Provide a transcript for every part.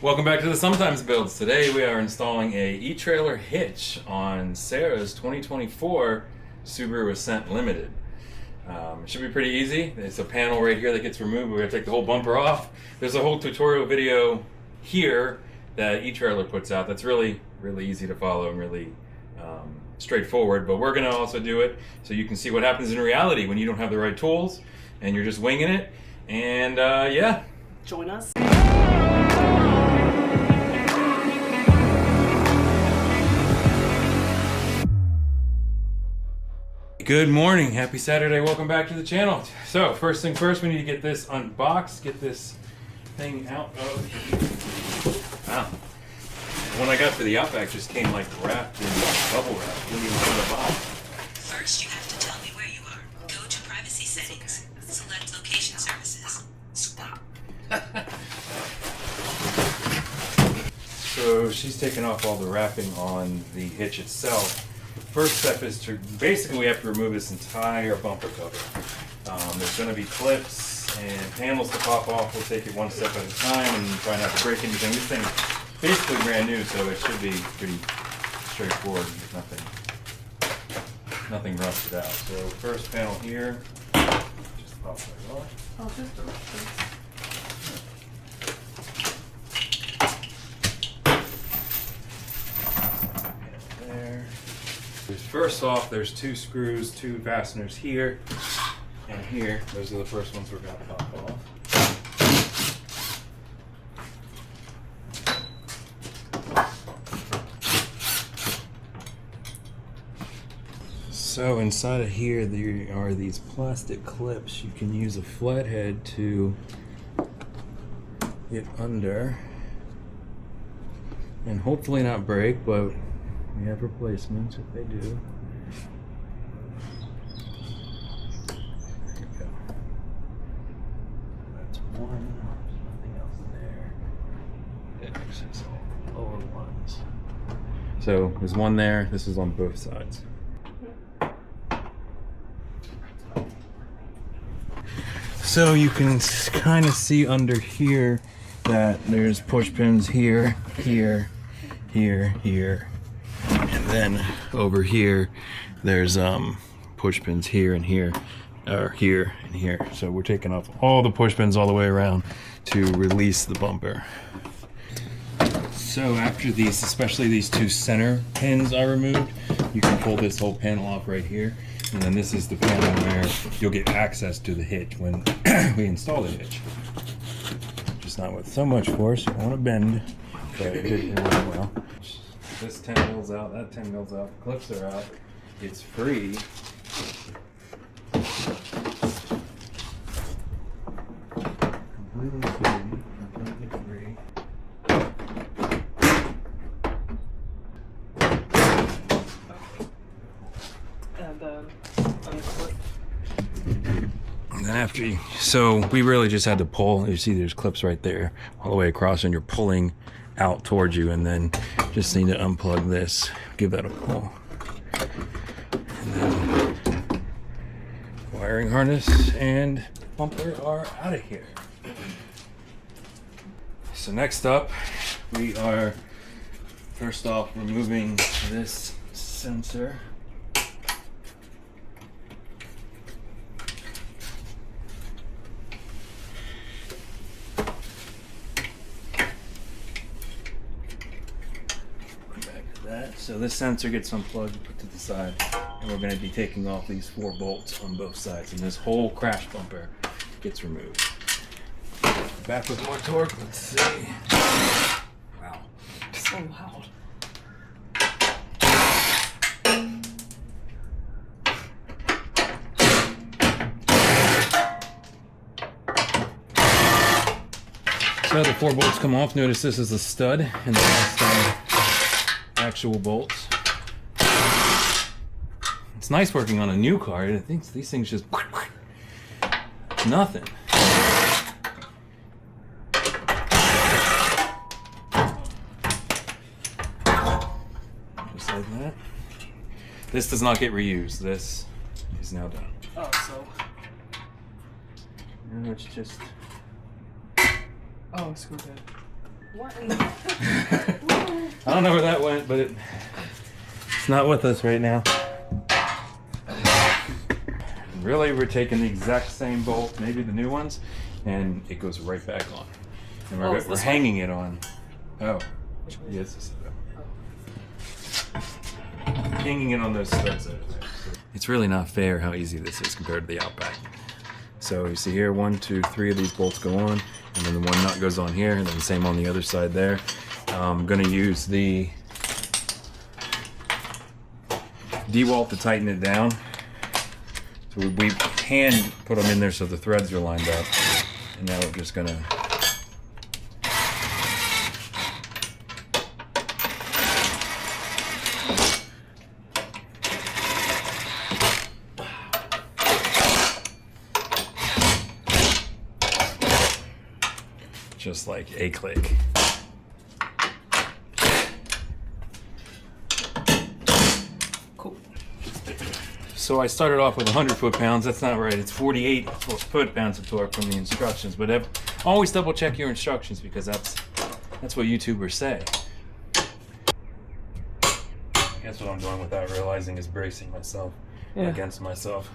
Welcome back to the Sometimes Builds. Today we are installing a e-trailer hitch on Sarah's 2024 Subaru Ascent Limited. It should be pretty easy. There's a panel right here that gets removed. We're going to take the whole bumper off. There's a whole tutorial video here that e-trailer puts out that's really easy to follow and really straightforward, but we're going to also do it so you can see what happens in reality when you don't have the right tools and you're just winging it. And yeah, join us. Good morning, happy Saturday, welcome back to the channel. So first thing first, we need to get this unboxed, get this thing out of here. Wow. The one I got for the Outback just came like wrapped in bubble wrap. Didn't even come in the box. First, you have to tell me where you are. Go to privacy settings. Select location services. Stop. So she's taking off all the wrapping on the hitch itself. First step is to, basically we have to remove this entire bumper cover. There's going to be clips and panels to pop off. We'll take it one step at a time and try not to break anything. This thing's basically brand new, so it should be pretty straightforward. There's nothing rusted out. So first panel here, just pop right off. Oh, just a reference. There. First off, there's two screws, two fasteners here and here. Those are the first ones we're going to pop off. So inside of here there are these plastic clips. You can use a flathead to get under and hopefully not break, but we have replacements if they do. There you go. That's one. Nothing else there. There's all lower ones. So there's one there. This is on both sides. So you can kind of see under here that there's push pins here, here, here, here. And then over here, there's push pins here and here, or here and here. So we're taking off all the push pins all the way around to release the bumper. So after these, especially these two center pins are removed, you can pull this whole panel off right here. And then this is the panel where you'll get access to the hitch when we install the hitch. Just not with so much force, you don't want to bend, but it did really well. This 10 mils out, that 10 mils out, the clips are out. It's free. Completely free. Completely free. And then unclip. And then after you, so we really just had to pull. You see there's clips right there all the way across, and you're pulling out towards you, and then just need to unplug this, give that a pull, and then wiring harness and bumper are out of here. So next up, we are first off removing this sensor. So this sensor gets unplugged, put to the side, and we're going to be taking off these 4 bolts on both sides, and this whole crash bumper gets removed. Back with more torque, let's see. Wow. So loud. So the 4 bolts come off. Notice this is a stud, and the rest are actual bolts. It's nice working on a new car. I think these things just nothing. Just like that. This does not get reused. This is now done. Oh, so. And it's just Oh, screw that. What in the... I don't know where that went, but it's not with us right now. Really, we're taking the exact same bolt, maybe the new ones, and it goes right back on. And we're hanging it on. Oh, yes, this is hanging it on those studs over there. It's really not fair how easy this is compared to the Outback. So you see here, 1, 2, 3 of these bolts go on, and then the one nut goes on here, and then the same on the other side there. I'm going to use the D-walt to tighten it down. So we hand put them in there so the threads are lined up, and now we're just going to just like a click. Cool. So I started off with 100 foot-pounds. That's not right. It's 48 foot-pounds of torque from the instructions. But always double check your instructions because that's what YouTubers say. Guess what I'm doing without realizing is bracing myself against myself.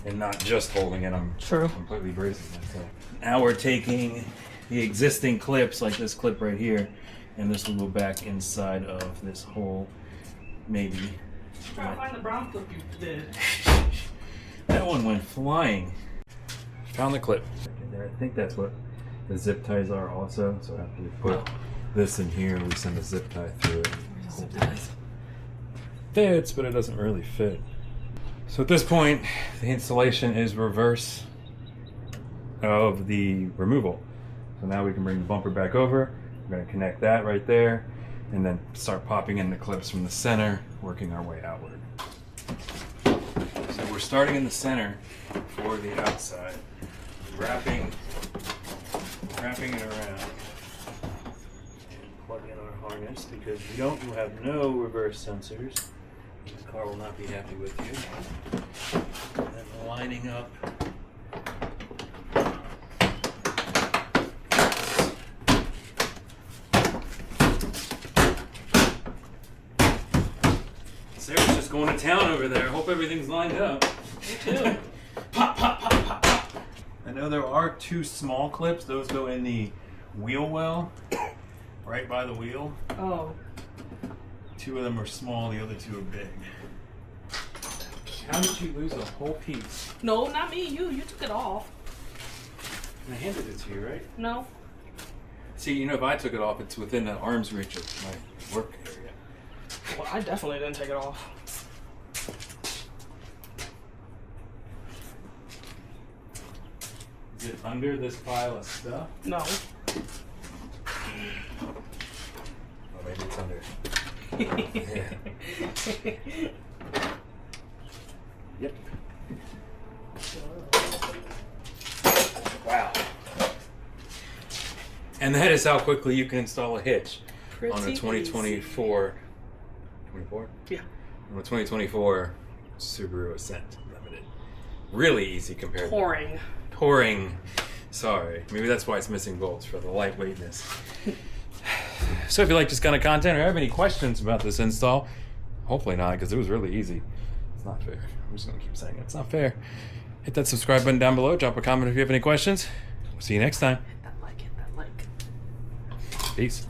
And not just holding it, I'm completely bracing myself. Now we're taking the existing clips, like this clip right here, and this will go back inside of this hole, maybe. Try to find the brown clip you did. That one went flying. Found the clip. I think that's what the zip ties are also, so after we put this in here, we send a zip tie through it. Zip ties. Fits, but it doesn't really fit. So at this point, the installation is reverse of the removal. So now we can bring the bumper back over. We're going to connect that right there and then start popping in the clips from the center, working our way outward. So we're starting in the center for the outside, wrapping it around and plug in our harness because you have no reverse sensors. The car will not be happy with you. And then lining up Sarah's just going to town over there. Hope everything's lined up. Me too. Pop, pop, pop, pop, pop. I know there are 2 small clips. Those go in the wheel well, right by the wheel. Oh. 2 of them are small, the other 2 are big. How did you lose a whole piece? No, not me. You took it off. I handed it to you, right? No. See, you know, if I took it off, it's within the arm's reach of my work area. Well, I definitely didn't take it off. Is it under this pile of stuff? No. Oh, maybe it's under. Yeah. Yep. Wow. And that is how quickly you can install a hitch on a 2024. 24? Yeah. On a 2024 Subaru Ascent Limited. Really easy compared to touring. Sorry. Maybe that's why it's missing bolts, for the lightweightness. So if you like this kind of content or have any questions about this install, hopefully not, because it was really easy. It's not fair. I'm just going to keep saying it. It's not fair. Hit that subscribe button down below. Drop a comment if you have any questions. We'll see you next time. Hit that like. Peace.